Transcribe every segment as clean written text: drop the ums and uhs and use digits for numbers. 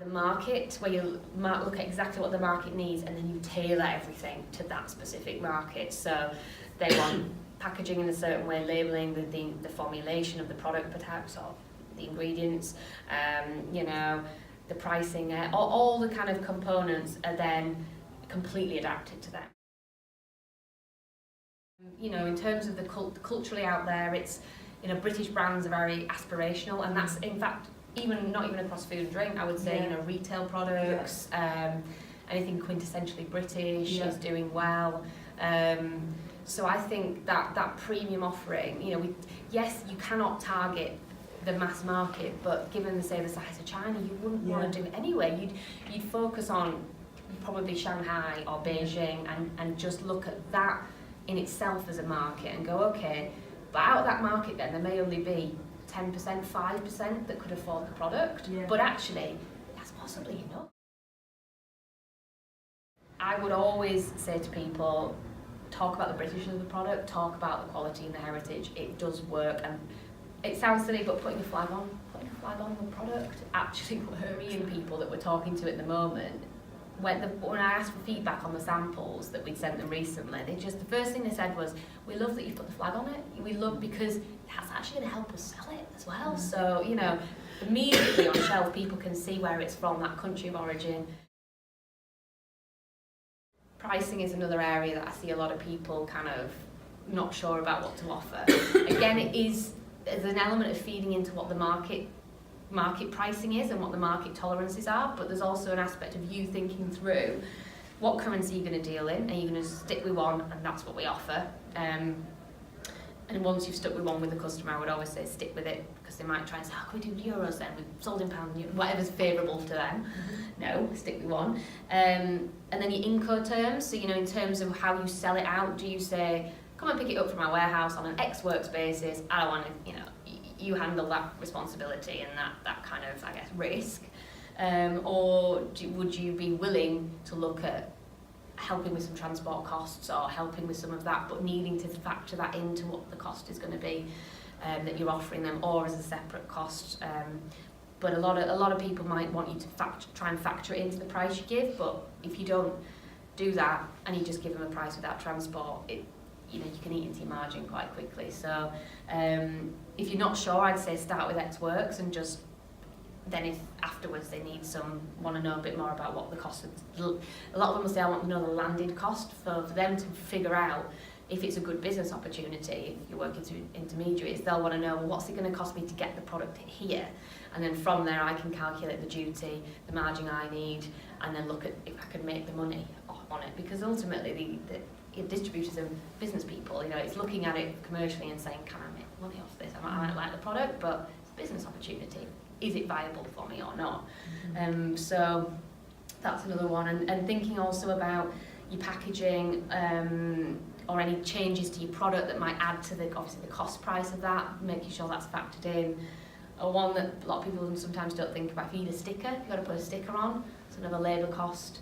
The market, where you look at exactly what the market needs and then you tailor everything to that specific market. So they want packaging in a certain way, labelling, the formulation of the product perhaps, or the ingredients, you know, the pricing, all the kind of components are then completely adapted to them. You know, in terms of the culturally out there, it's, you know, British brands are very aspirational, and that's in fact not even across food and drink. I would say, you know, retail products, anything quintessentially British is doing well. So I think that premium offering, you know, yes, you cannot target the mass market, but given the size of China, you wouldn't want to do it anyway. You'd focus on probably Shanghai or Beijing and just look at that in itself as a market and go, okay, but out of that market then there may only be 10%, 5% that could afford the product, but actually that's possibly enough. I would always say to people, talk about the Britishness of the product, talk about the quality and the heritage. It does work, and it sounds silly, but putting a flag on the product actually worrying people that we're talking to at the moment. When I asked for feedback on the samples that we'd sent them recently, the first thing they said was, we love that you've put the flag on it. We love, because that's actually going to help us sell it as well. So, you know, immediately on shelf, people can see where it's from, that country of origin. Pricing is another area that I see a lot of people kind of not sure about what to offer. Again, there's an element of feeding into what the market pricing is and what the market tolerances are, but there's also an aspect of you thinking through what currency you're going to deal in. Are you going to stick with one, and that's what we offer. And once you've stuck with one with the customer, I would always say stick with it, because they might try and say, how can we do euros then? We've sold in pounds, whatever's favourable to them. No, stick with one. And then your incoterms, so, you know, in terms of how you sell it out, do you say, come and pick it up from our warehouse on an X works basis, I don't want to, you know, you handle that responsibility and that kind of, I guess, risk, or would you be willing to look at helping with some transport costs or helping with some of that, but needing to factor that into what the cost is going to be that you're offering them, or as a separate cost? But a lot of people might want you to try and factor it into the price you give, but if you don't do that and you just give them a price without transport, you know, you can eat into your margin quite quickly. So if you're not sure, I'd say start with X Works, and just then if afterwards they want to know a bit more about what the cost of, a lot of them will say, I want to know the landed cost, for them to figure out if it's a good business opportunity. If you're working through intermediaries, they'll want to know, well, what's it going to cost me to get the product here? And then from there I can calculate the duty, the margin I need, and then look at if I can make the money on it, because ultimately the distributors are business people. You know, it's looking at it commercially and saying, can I make money off this? I might like the product, but it's a business opportunity. Is it viable for me or not? So that's another one. And thinking also about your packaging, or any changes to your product that might add to obviously the cost price of that, making sure that's factored in. Or one that a lot of people sometimes don't think about, if you need a sticker, you've got to put a sticker on, it's another labour cost.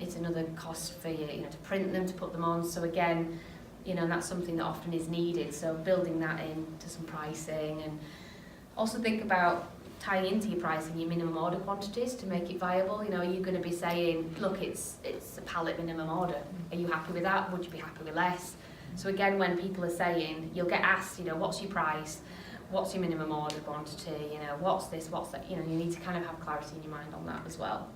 It's another cost for you, to print them, to put them on. So again, that's something that often is needed. So building that into some pricing, and also think about tying into your pricing your minimum order quantities to make it viable. Are you going to be saying, look, it's a pallet minimum order. Are you happy with that? Would you be happy with less? So again, when people are saying, you'll get asked, what's your price? What's your minimum order quantity? What's this? What's that? You need to kind of have clarity in your mind on that as well.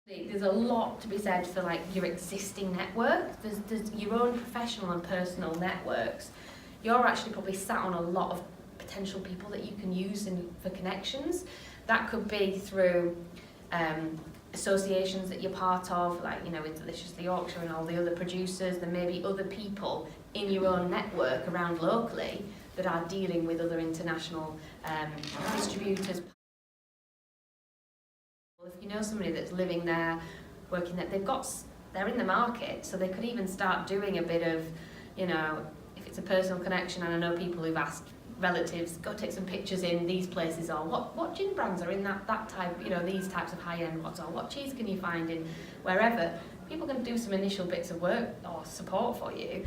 There's a lot to be said for your existing network. There's your own professional and personal networks. You're actually probably sat on a lot of potential people that you can use for connections. That could be through associations that you're part of, with Deliciously Yorkshire and all the other producers. There may be other people in your own network around locally that are dealing with other international distributors. If you know somebody that's living there, working there, they're in the market, so they could even start doing a bit of, if it's a personal connection. And I know people who've asked relatives, go take some pictures in these places, or what gin brands are in that type, these types of high-end ones, or what cheese can you find in wherever. People can do some initial bits of work or support for you.